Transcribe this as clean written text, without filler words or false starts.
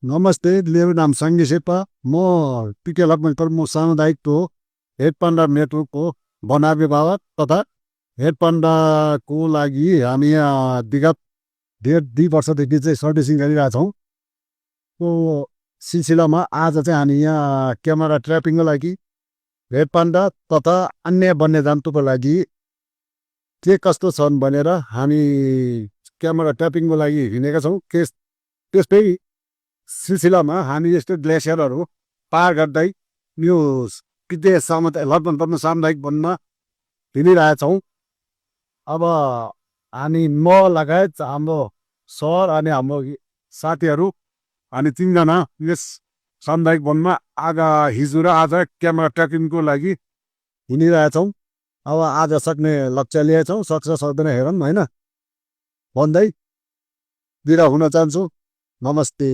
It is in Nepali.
नमस्ते, मेरो नाम सङ्गी शेर्पा। म पिके लक्ष्मणपुर म सामुदायिक हेड पन्डा नेटवर्कको बनाविभावक तथा हेड पन्डाको लागि हामी यहाँ विगत 1.5 वर्षदेखि चाहिँ सर्भिसिङ गरिरहेछौँ। त्यो सिलसिलामा आज चाहिँ हामी यहाँ क्यामेरा ट्र्यापिङको लागि हेड पन्डा तथा अन्य वन्यजन्तुको लागि के कस्तो छन् भनेर हामी क्यामेरा ट्र्यापिङको लागि हिँडेका छौँ। त्यसै सिलसिलामा हामी यस्तो ग्लेसियरहरू पार गर्दै यो पिते लक्ष्मणपुरमा सामुदायिक वनमा हिँडिरहेछौँ। अब हामी म लगायत हाम्रो सर अनि हाम्रो साथीहरू हामी 3जना यस सामुदायिक वनमा हिजो र आज क्यामेरा ट्र्याकिङको लागि हिँडिरहेछौँ। अब आज सक्ने लक्ष्य लिएछौँ, सक्छ सक्दैन हेरौँ होइन भन्दै बिदा हुन चाहन्छु। नमस्ते।